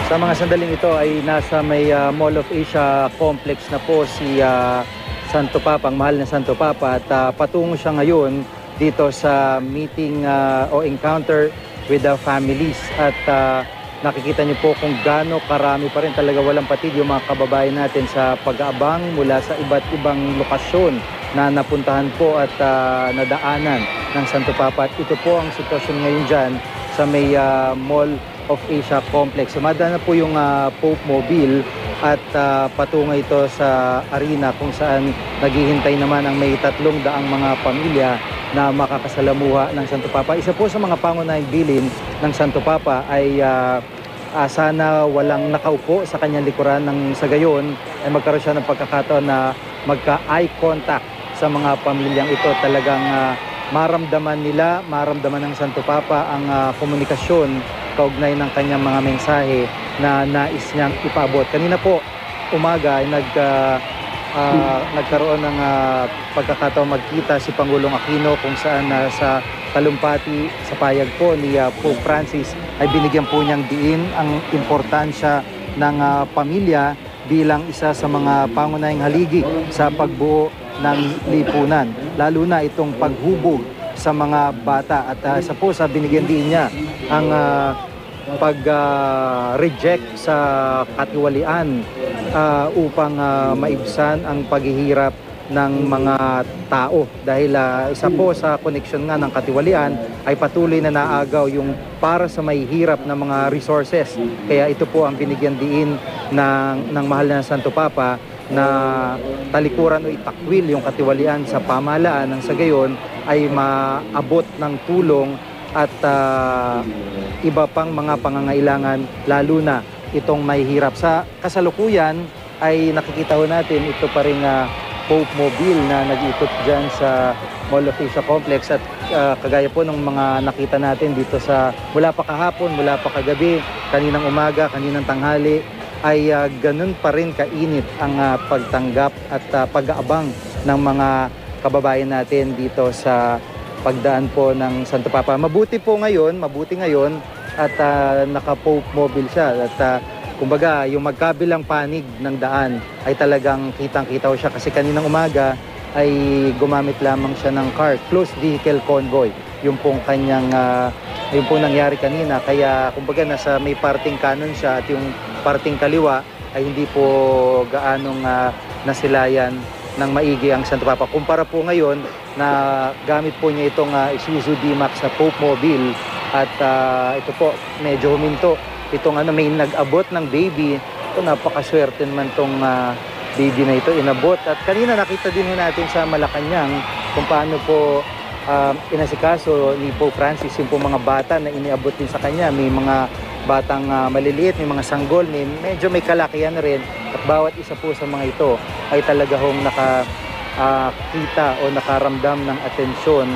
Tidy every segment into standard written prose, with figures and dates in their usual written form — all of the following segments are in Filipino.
Sa mga sandaling ito ay nasa may Mall of Asia complex na po si Santo Papa, ang mahal na Santo Papa, at patungo siya ngayon dito sa meeting o encounter with the families, at nakikita niyo po kung gaano karami pa rin, talaga walang patid yung mga kababayan natin sa pag-aabang mula sa iba't ibang lokasyon na napuntahan po at nadaanan ng Santo Papa. At ito po ang sitwasyon ngayon dyan sa may Mall of Asia Complex. Sumadaan na po yung Pope Mobile at patungo ito sa arena kung saan naghihintay naman ang may 300 mga pamilya na makakasalamuha ng Santo Papa. Isa po sa mga pangunahing bilin ng Santo Papa ay sana walang nakaupo sa kanyang likuran, ng sa gayon ay magkaroon siya ng pagkakataon na magka-eye contact sa mga pamilyang ito. Talagang maramdaman ng Santo Papa ang komunikasyon kaugnay ng kanyang mga mensahe na nais niyang ipaabot. Kanina po umaga ay nagkaroon ng pagkakataon magkita si Pangulong Aquino, kung saan sa talumpati sa payag po ni Pope Francis ay binigyan po niyang diin ang importansya ng pamilya bilang isa sa mga pangunahing haligi sa pagbuo ng lipunan, lalo na itong paghubog sa mga bata. At isa po sa binigyan din niya ang pag-reject sa katiwalian upang maibsan ang paghihirap ng mga tao. Dahil isa po sa koneksyon nga ng katiwalian ay patuloy na naagaw yung para sa may hirap na mga resources. Kaya ito po ang binigyan diin ng mahal na Santo Papa, na talikuran o itakwil yung katiwalian sa pamahalaan, nang sa gayon ay maabot ng tulong at iba pang mga pangangailangan, lalo na itong may hirap. Sa kasalukuyan ay nakikita ho natin ito pa rin Pope Mobile na nag-ikot dyan sa Mall of Asia Complex, at kagaya po ng mga nakita natin dito sa mula pa kahapon, mula pa kagabi, kaninang umaga, kaninang tanghali, ay ganun pa rin kainit ang pagtanggap at pag-aabang ng mga kababayan natin dito sa pagdaan po ng Santo Papa. Mabuti ngayon at naka-Pope Mobile siya, at kumbaga yung magkabilang panig ng daan ay talagang kitang-kita siya, kasi kaninang umaga ay gumamit lamang siya ng car, closed vehicle convoy, yung pong kanyang yung pong nangyari kanina. Kaya kumbaga nasa may parting kanan siya, at yung parting kaliwa ay hindi po gaanong nasilayan ng maigi ang Santo Papa. Kumpara po ngayon na gamit po niya itong Isuzu D-Max sa Pope Mobile, at ito po medyo huminto itong may nag-abot ng baby. Ito, napakaswerte naman itong baby na ito, inabot. At kanina nakita din natin sa Malacanang kung paano po inasikaso ni Pope Francis yung po mga bata na iniabot din sa kanya. May mga batang maliliit, may mga sanggol, medyo may kalakihan rin, at bawat isa po sa mga ito ay talaga hong nakakita o nakaramdam ng atensyon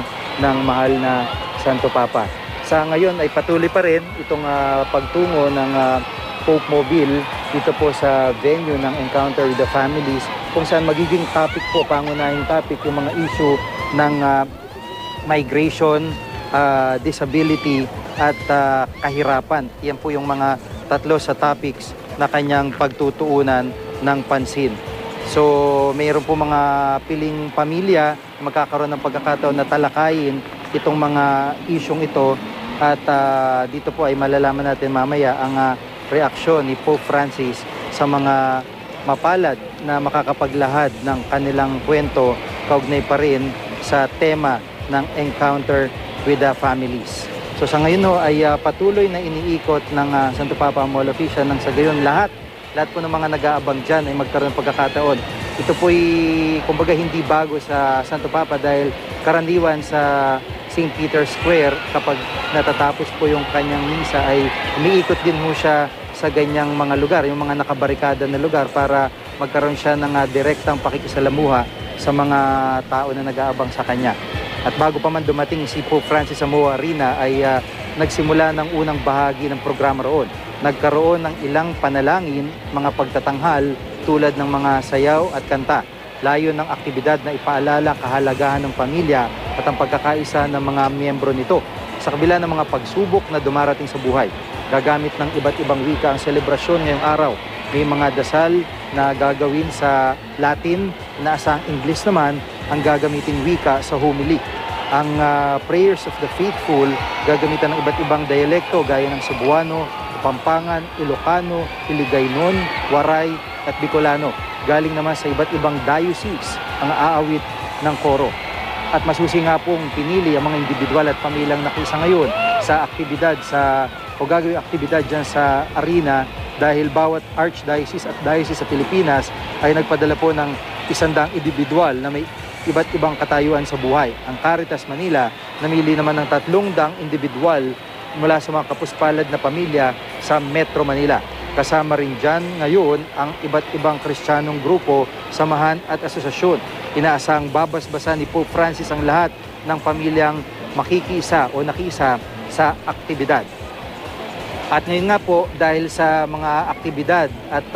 ng mahal na Santo Papa. Sa ngayon ay patuloy pa rin itong pagtungo ng Pope Mobile dito po sa venue ng Encounter with the Families, kung saan magiging topic po, pangunahing topic, yung mga issue ng migration, disability at kahirapan. Yan po yung mga tatlo sa topics na kanyang pagtutuunan ng pansin. So mayroon po mga piling pamilya magkakaroon ng pagkakataon na talakayin itong mga isyong ito, at dito po ay malalaman natin mamaya ang reaksyon ni Pope Francis sa mga mapalad na makakapaglahad ng kanilang kwento kaugnay pa rin sa tema ng Encounter with the Families. So sa ngayon ay patuloy na iniikot ng Santo Papa Mall of Asia, nang sa gayon lahat po ng mga nag-aabang dyan ay magkaroon ng pagkakataon. Ito po'y kumbaga hindi bago sa Santo Papa, dahil karaniwan sa St. Peter's Square kapag natatapos po yung kanyang misa ay umiikot din ho siya sa ganyang mga lugar, yung mga nakabarikada na lugar, para magkaroon siya ng direktang pakikisalamuha sa mga tao na nag-aabang sa kanya. At bago pa man dumating si Pope Francis sa Moa Arena ay nagsimula ng unang bahagi ng programa roon. Nagkaroon ng ilang panalangin, mga pagtatanghal tulad ng mga sayaw at kanta. Layo ng aktibidad na ipaalala kahalagahan ng pamilya at ang pagkakaisa ng mga miyembro nito sa kabila ng mga pagsubok na dumarating sa buhay. gagamit ng iba't ibang wika ang selebrasyon ngayong araw. May mga dasal na gagawin sa Latin na asang English naman ang gagamitin wika sa homily. Ang prayers of the faithful gagamitan ng iba't ibang dialekto gaya ng Cebuano, Pampangan, Ilocano, Hiligaynon, Waray at Bicolano. Galing naman sa iba't ibang diocese ang aawit ng koro. At masusi nga pong pinili ang mga individual at pamilyang nakisa ngayon sa aktibidad o gagawing aktibidad dyan sa arena dahil bawat archdiocese at diocese sa Pilipinas ay nagpadala po ng 100 individual na may iba't ibang katayuan sa buhay. Ang Caritas Manila namili naman ng 300 individual mula sa mga kapuspalad na pamilya sa Metro Manila. Kasama rin dyan ngayon ang iba't ibang Kristiyanong grupo, samahan at asosasyon. Inaasang babasbasan ni Pope Francis ang lahat ng pamilyang makikiisa o nakiisa sa aktibidad. At ngayon nga po, dahil sa mga aktibidad at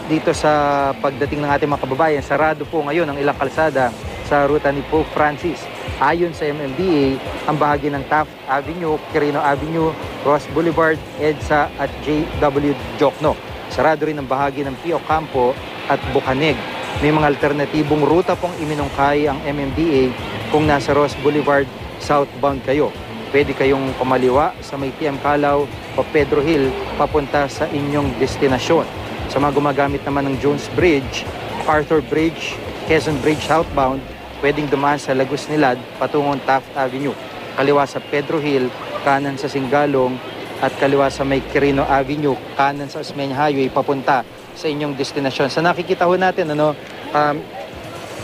dito sa pagdating ng ating mga kababayan, sarado po ngayon ang ilang kalsada sa ruta ni Pope Francis. Ayon sa MMDA, ang bahagi ng Taft Avenue, Quirino Avenue, Ross Boulevard, EDSA at J.W. Jokno. Sarado rin ang bahagi ng Pio Campo at Bucaneg. May mga alternatibong ruta pong iminungkay ang MMDA kung nasa Ross Boulevard southbound kayo. Pwede kayong kumaliwa sa may PM Calaw o Pedro Hill papunta sa inyong destinasyon. Sa mga gumagamit naman ng Jones Bridge, Arthur Bridge, Quezon Bridge southbound, pwedeng dumaan sa Lagos Nilad patungong Taft Avenue. Kaliwa sa Pedro Hill, kanan sa Singalong at kaliwa sa may Quirino Avenue, kanan sa Osmeña Highway papunta sa inyong destinasyon. Sa nakikita ho natin,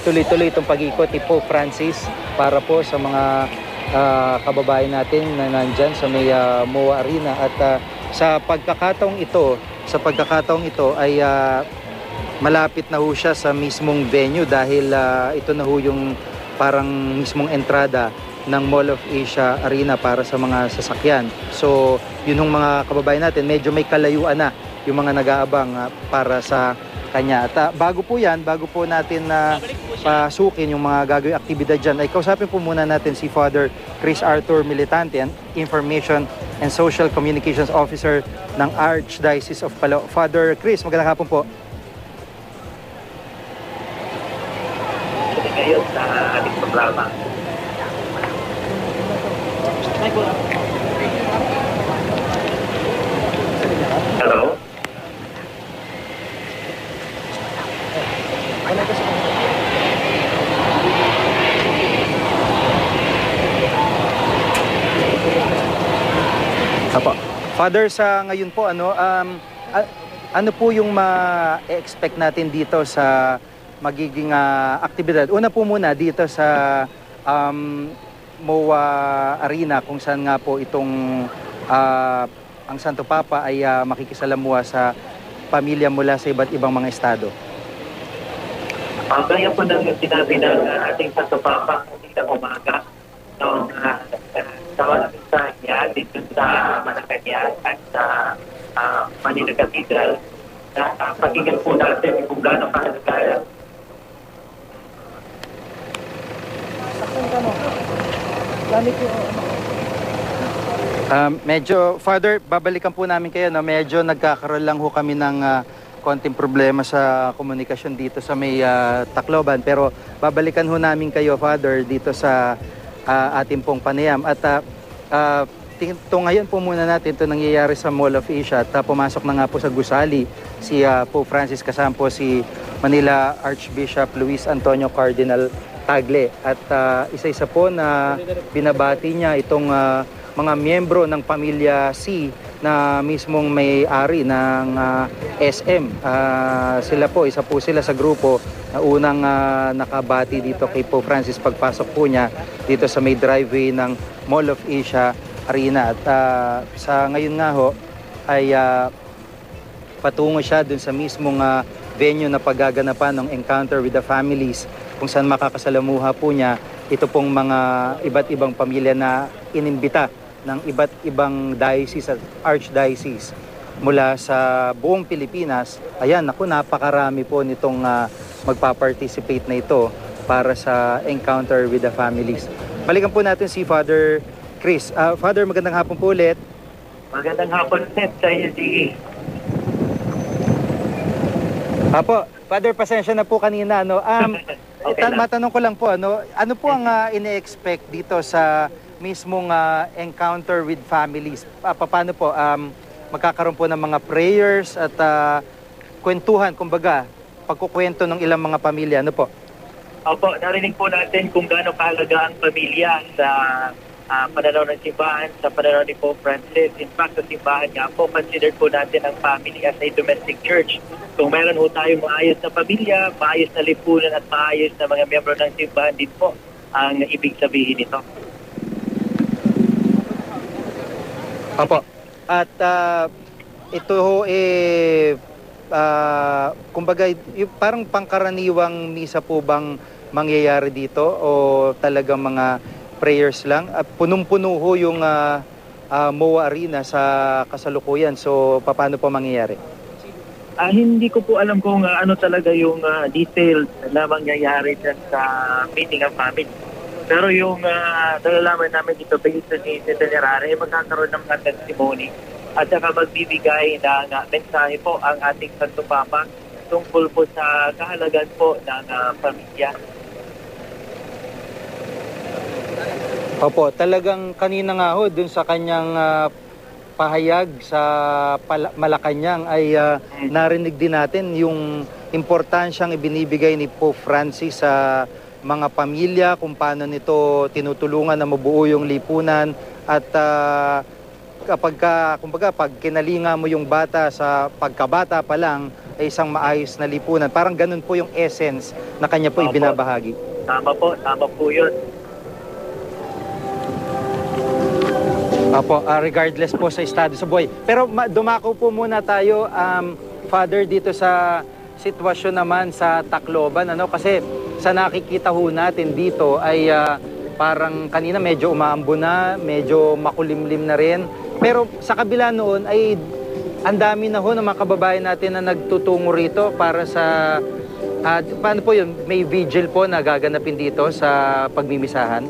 tuloy-tuloy itong pag-ikot ni Pope Francis para po sa mga kababayan natin na nandyan sa may MOA Arena. At sa pagkakataong ito ay malapit na ho siya sa mismong venue dahil ito na ho yung parang mismong entrada ng Mall of Asia Arena para sa mga sasakyan. So yun yung mga kababayan natin, medyo may kalayuan na yung mga nag-aabang para sa kanya. At bago po natin pasukin yung mga gagawing aktibidad dyan, ay kausapin po muna natin si Father Chris Arthur Militante, Information and Social Communications Officer ng Archdiocese of Calao. Father Chris, magandang hapon po. Ngayon sa ating programa. Hello? Apo. Father, sa ngayon po, ano po yung ma-expect natin dito sa magiging aktibidad? Una po muna dito sa MOA Arena kung saan nga po itong ang Santo Papa ay makikisalamuha sa pamilya mula sa iba't ibang mga estado. Gaya po ng sinabi ng ating Santo Papa ng umaga noong sa mensahe niya dito sa Malacanang at sa Manila Cathedral na pakinggan po natin kung gaano kahalaga. Medyo, Father, babalikan po namin kayo. No? Medyo nagkakaroon lang ho kami ng konting problema sa komunikasyon dito sa may Tacloban. Pero babalikan ho namin kayo, Father, dito sa ating pong panayam. At ito ngayon po muna natin ito nangyayari sa Mall of Asia. At pumasok na nga po sa gusali si Pope Francis, kasama po si Manila Archbishop Luis Antonio Cardinal Tagle. At isa-isa po na binabati niya itong mga miyembro ng pamilya C na mismong may-ari ng SM. Isa po sila sa grupo na unang nakabati dito kay Pope Francis pagpasok po niya dito sa may driveway ng Mall of Asia Arena. At sa ngayon nga ho ay patungo siya dun sa mismong venue na paggaganapan ng Encounter with the Families, kung saan makakasalamuha po niya ito pong mga iba't ibang pamilya na inimbita ng iba't ibang diocese at archdiocese mula sa buong Pilipinas. Ayan, napakarami po nitong magpa-participate na ito para sa Encounter with the Families. Balikan po natin si Father Chris. Father, magandang hapon po ulit. Magandang hapon set sa inyo, sige. Apo, Father, pasensya na po kanina, no? Okay lang. Matanong ko lang po, ano po ang ine-expect dito sa mismong encounter with families? Paano po, magkakaroon po ng mga prayers at kwentuhan, kumbaga, pagkukwento ng ilang mga pamilya, ano po? Opo, narinig po natin kung gaano kahalaga ang pamilya sa pananaw ng simbahan, sa pananaw ni Pope Francis. In fact, sa simbahan nga po, consider po natin ang family as a domestic church. Kung meron po tayong maayos na pamilya, maayos na lipunan at maayos na mga miyembro ng simbahan din po ang ibig sabihin nito. Opo. At ito ho kumbaga, parang pangkaraniwang misa po bang mangyayari dito o talagang mga prayers lang? Punong-puno ho yung MOA Arena sa kasalukuyan. So, paano po mangyayari? Hindi ko po alam kung ano talaga yung details na mangyayari dyan sa meeting ng family. Pero yung nalalaman namin dito based sa itinerary, magkakaroon ng mga testimony at saka magbibigay ng mensahe po ang ating Santo Papa tungkol po sa kahalagan po ng pamilya. Opo, talagang kanina nga ho, dun sa kanyang pahayag sa Malacanang ay narinig din natin yung importansyang ibinibigay ni Pope Francis sa mga pamilya, kung paano nito tinutulungan na mabuo yung lipunan at kumbaga, pag kinalinga mo yung bata sa pagkabata pa lang ay isang maayos na lipunan. Parang ganun po yung essence na kanya po ibinabahagi. Tama po yun. Opo, regardless po sa estado sa buhay. Pero dumako po muna tayo, Father, dito sa sitwasyon naman sa Tacloban, kasi sa nakikita ho natin dito ay parang kanina medyo umaambo na, medyo makulimlim na rin. Pero sa kabila noon ay ang dami na ho ng mga kababayan natin na nagtutungo rito para sa, paano po yun, may vigil po na gaganapin dito sa pagmimisahan?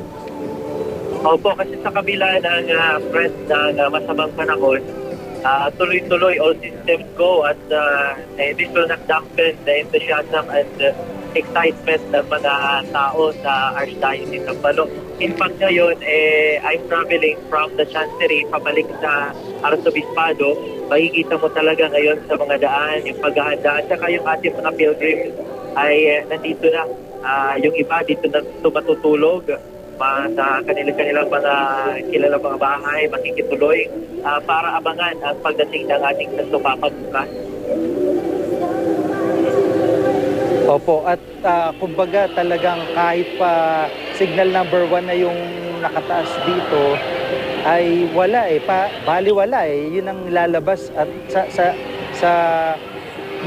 Opo, kasi sa kabila ng ng masamang panahon, tuloy-tuloy all systems go at this will not dampen the enthusiasm and excitement ng mga tao sa Archdiocese ng Balo. In fact, ngayon, I'm traveling from the Chancery pabalik sa Arsobispado. Makikita mo talaga ngayon sa mga daan, yung paghahanda, at saka yung ating mga pilgrims ay nandito na. Yung iba dito na tumatutulog sa kanilang mga kilalang mga bahay, makikituloy para abangan ang pagdating ng ating Santo Papa bukas. Opo, at kumbaga talagang kahit pa signal number 1 na yung nakataas dito ay wala baliwala yun ang lalabas at sa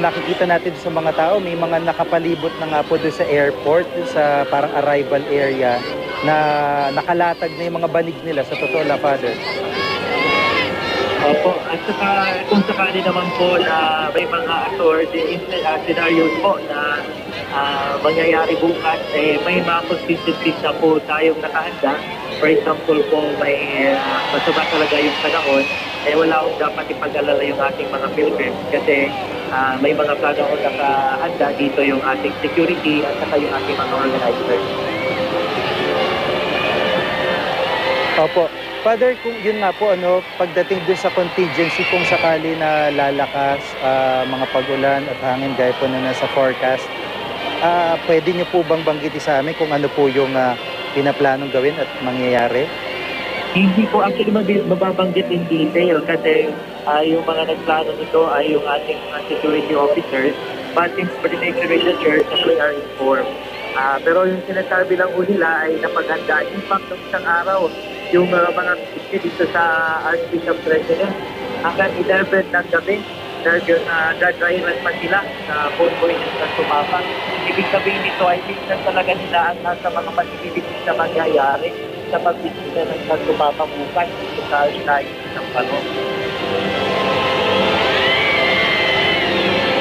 nakikita natin sa mga tao, may mga nakapalibot na nga po doon sa airport, sa parang arrival area na nakalatag na yung mga banig nila, sa totoo la, Father. Opo, at saka kung sakali naman po na may mga scenarios po na mangyayari bukas, may mga contingencies na po tayong nakahanda. For example po, may masama talaga yung panahon, wala akong dapat ipag-alala yung ating mga pilgrims kasi may mga plano akong nakahanda dito, yung ating security at saka yung ating mga organizers. Opo. Father, kung yun nga po, pagdating dun sa contingency, kung sakali na lalakas, mga pag-ulan at hangin gaya po na nasa forecast, pwede niyo po bang banggitin sa amin kung ano po yung pinaplanong gawin at mangyayari? Hindi ko actually mababanggit in detail kasi yung mga nagplano nito ay yung ating security officers, but in coordination with the church, we are informed. Pero yung sinasabi lang po nila ay napaghanda. In fact, ng isang araw, yung mga dito sa Archbishop President, hanggang 11 ng gabi, nag-drive pa sila sa convoy ng Santo Papa. Ibig sabihin nito ay minsan talaga nila ang nasa mga pagbibigis na mangyayari sa pagbibigis ng Santo Papa bukas sa Archdiocese ng Balo.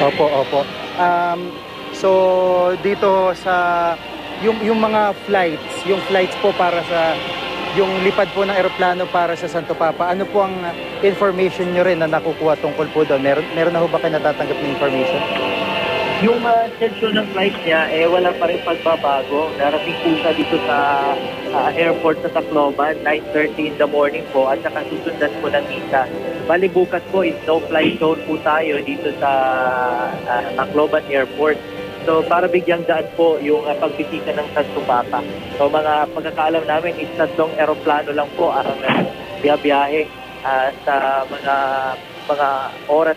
Opo. So dito sa yung mga flights po para sa yung lipad po ng eroplano para sa Santo Papa. Ano po ang information nyo rin na nakukuha tungkol po doon? Meron na ho ba kayo natatanggap na information? Yung schedule ng flight niya, wala pa rin pagbabago. Narating po siya dito sa airport sa Tacloban, 9:30 in the morning po, at saka susundan po ng misa. Bali bukas po is no flight zone po tayo dito sa Tacloban Airport. So para bigyang daan po yung pagbisita ng Santo Papa. So mga pagkakaalam namin is 3 eroplano lang po ang biyahe sa mga oras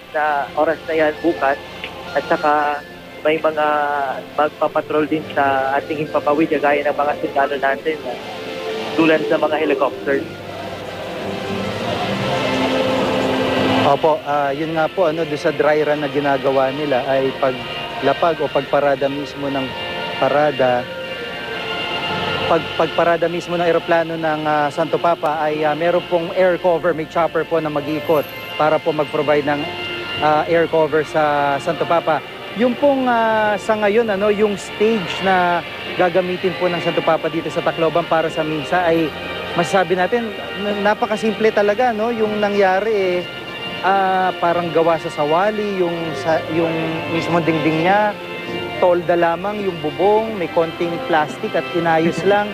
na yan bukas, at saka may mga magpapatrol din sa ating himpapawid gaya ng mga sundalo natin tulad sa mga helicopters. Opo, yun nga po, doon sa dry run na ginagawa nila ay paglapag o pagparada mismo ng parada, pagparada mismo ng eroplano ng Santo Papa ay meron pong air cover, may chopper po na mag-iikot para po mag-provide ng air cover sa Santo Papa. Yung pong sa ngayon, yung stage na gagamitin po ng Santo Papa dito sa Tacloban para sa misa ay masasabi natin, napakasimple talaga, yung nangyari parang gawa sa sawali, yung mismo dingding niya, tolda lamang yung bubong, may konting plastic at inayos lang.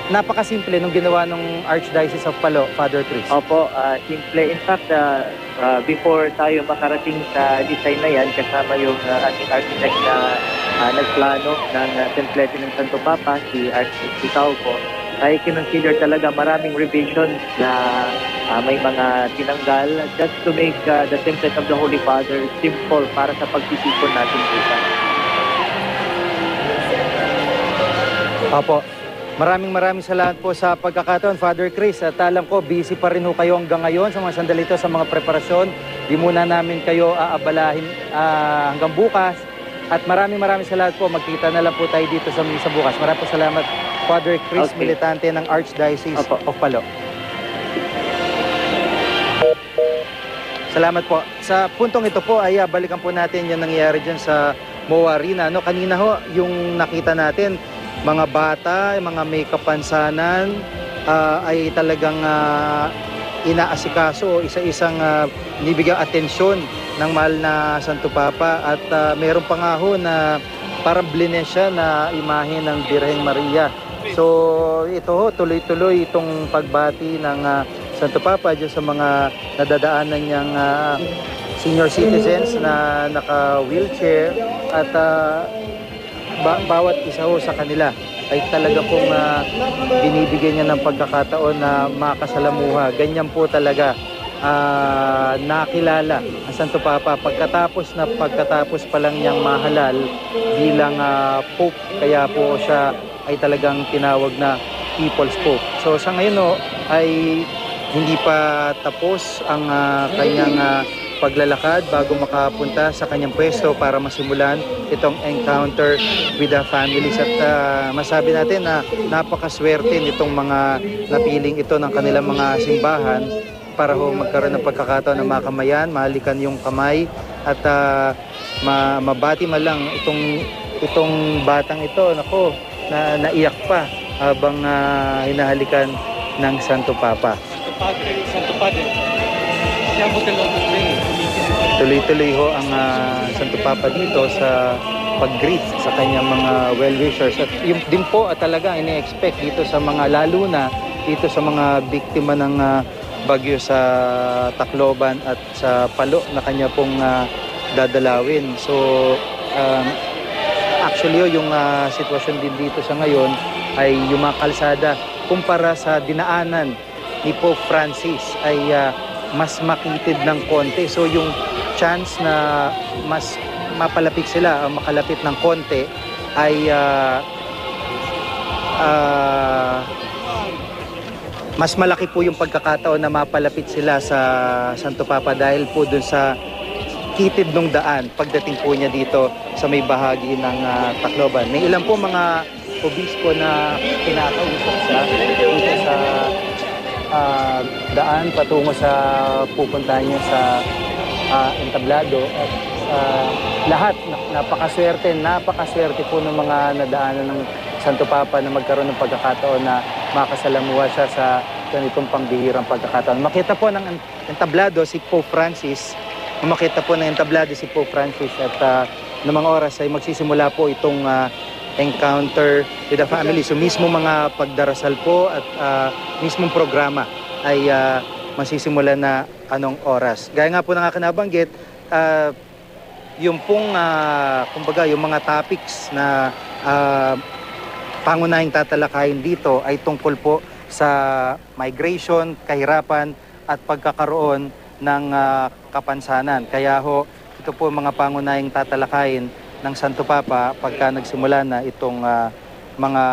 Napakasimple nung ginawa ng Archdiocese of Palo, Father Chris. Opo, simple. In fact, before tayo makarating sa design na yan, kasama yung ating architect na nagplano ng template ng Santo Papa, si Architect po, ay kinonsider talaga maraming revisions na may mga tinanggal just to make the template of the Holy Father simple para sa pagtitipon natin dito. Opo. Maraming salamat po sa pagkakataon, Father Chris. At alam ko, busy pa rin ho kayo hanggang ngayon sa mga sandali ito, sa mga preparasyon. Di muna namin kayo aabalahin hanggang bukas. At maraming salamat po. Magkita na lang po tayo dito sa misa bukas. Maraming salamat, Father Chris, Okay. militante ng Archdiocese of Palo. Salamat po. Sa puntong ito po ay balikan po natin yung nangyayari dyan sa MOA Arena. Kanina ho, yung nakita natin, mga bata, mga may kapansanan ay talagang inaasikaso o isa-isang binibigyan atensyon ng mahal na Santo Papa. At meron pa nga ho na parang blinesya na imahe ng Birheng Maria. So ito ho, tuloy-tuloy itong pagbati ng Santo Papa dyan sa mga nadadaanan niyang senior citizens na naka-wheelchair. At bawat isa ho sa kanila ay talaga pong binibigyan niya ng pagkakataon na makasalamuha. Ganyan po talaga nakilala ang Santo Papa pagkatapos pa lang niyang mahalal bilang Pope. Kaya po siya ay talagang tinawag na People's Pope. So sa ngayon ay hindi pa tapos ang kanyang paglalakad bago makapunta sa kanyang pwesto para masimulan itong encounter with the families. At masabi natin na napakaswerte nitong mga napiling ito ng kanilang mga simbahan para ho magkaroon ng pagkakataon na makamayan, mahalikan yung kamay at mabati man lang itong batang ito, na naiyak pa habang hinahalikan ng Santo Papa. Santo Padre. Tuloy-tuloy ho ang Santo Papa dito sa pag-greet sa kanyang mga well-wishers. At yung din po talaga ini-expect dito sa mga, lalo na dito sa mga biktima ng bagyo sa Tacloban at sa Palo na kanya pong dadalawin. So actually yung sitwasyon din dito sa ngayon ay yung mga kalsada kumpara sa dinaanan ni Pope Francis ay mas makitid ng konti. So yung chance na mas mapalapit sila, makalapit ng konti ay mas malaki po yung pagkakataon na mapalapit sila sa Santo Papa dahil po dun sa kitid ng daan pagdating po niya dito sa may bahagi ng Tacloban. May ilan po mga obispo na kinakausap siya dito sa daan patungo sa pupuntahan niya sa entablado. At lahat napakaswerte po ng mga nadaanan ng Santo Papa na magkaroon ng pagkakataon na makasalamuha siya sa ganitong pambihirang pagkakataon. Makita po ng entablado si Pope Francis, makita po ng entablado si Pope Francis at ng mga oras ay magsisimula po itong encounter with the family. So mismo mga pagdarasal po at mismong programa ay masisimula na anong oras. Gaya nga po ng aking nabanggit, yung pong, kumbaga, yung mga topics na pangunahing tatalakayin dito ay tungkol po sa migration, kahirapan at pagkakaroon ng kapansanan. Kaya ho, ito po mga pangunahing tatalakayin ng Santo Papa pagka nagsimula na itong mga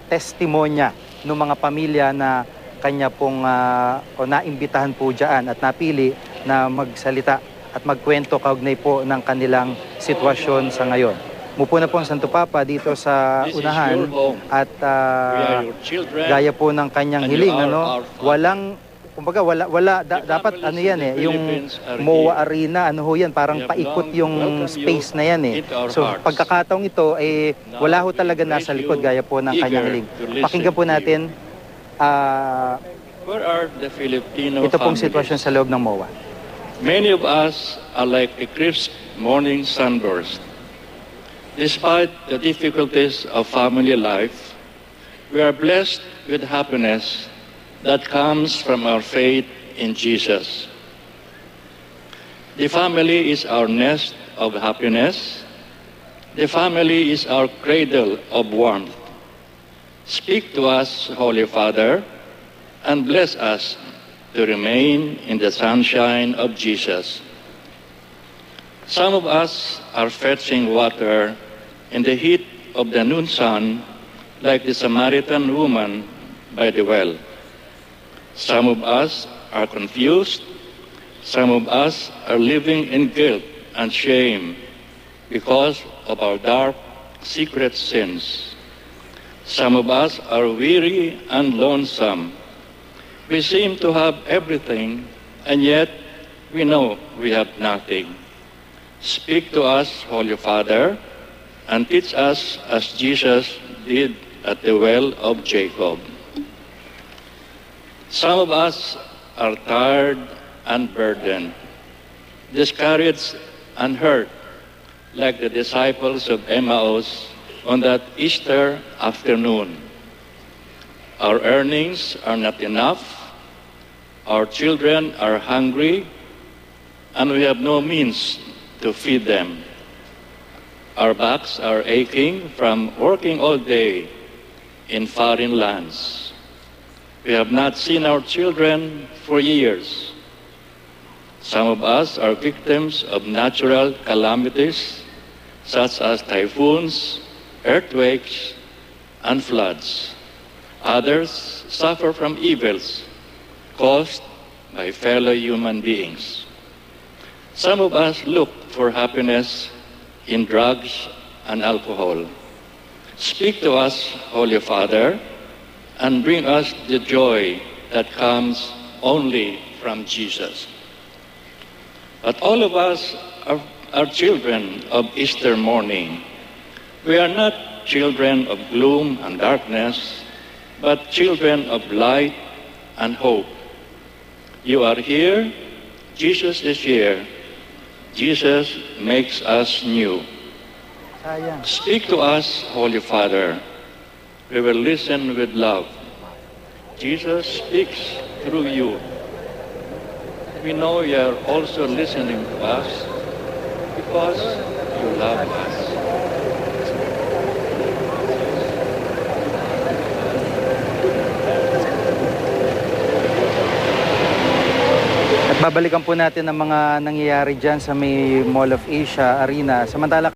testimonya ng mga pamilya na kanya pong o naimbitahan po dyan at napili na magsalita at magkwento kaugnay po ng kanilang sitwasyon sa ngayon. Mupo na po ang Santo Papa dito sa unahan at gaya po ng kanyang hiling, walang, kumbaga dapat ano yan yung MOA Arena, ano ho yan, parang paikot yung space na yan So pagkakataong ito wala ho talaga nasa likod gaya po ng kanyang hiling. Pakinggan po natin ito pong sitwasyon sa loob ng MOA. Many of us are like a crisp morning sunburst. Despite the difficulties of family life, we are blessed with happiness that comes from our faith in Jesus. The family is our nest of happiness. The family is our cradle of warmth. Speak to us, Holy Father, and bless us to remain in the sunshine of Jesus. Some of us are fetching water in the heat of the noon sun, like the Samaritan woman by the well. Some of us are confused. Some of us are living in guilt and shame because of our dark, secret sins. Some of us are weary and lonesome. We seem to have everything, and yet we know we have nothing. Speak to us, Holy Father, and teach us as Jesus did at the well of Jacob. Some of us are tired and burdened, discouraged and hurt, like the disciples of Emmaus on that Easter afternoon. Our earnings are not enough, our children are hungry, and we have no means to feed them. Our backs are aching from working all day in foreign lands. We have not seen our children for years. Some of us are victims of natural calamities such as typhoons, earthquakes, and floods. Others suffer from evils caused by fellow human beings. Some of us look for happiness in drugs and alcohol. Speak to us, Holy Father, and bring us the joy that comes only from Jesus. But all of us are children of Easter morning. We are not children of gloom and darkness, but children of light and hope. You are here, Jesus is here. Jesus makes us new. Speak to us, Holy Father. We will listen with love. Jesus speaks through you. We know you are also listening to us because you love us. At babalikan po natin ang mga nangyayari dyan sa may Mall of Asia Arena. Samantala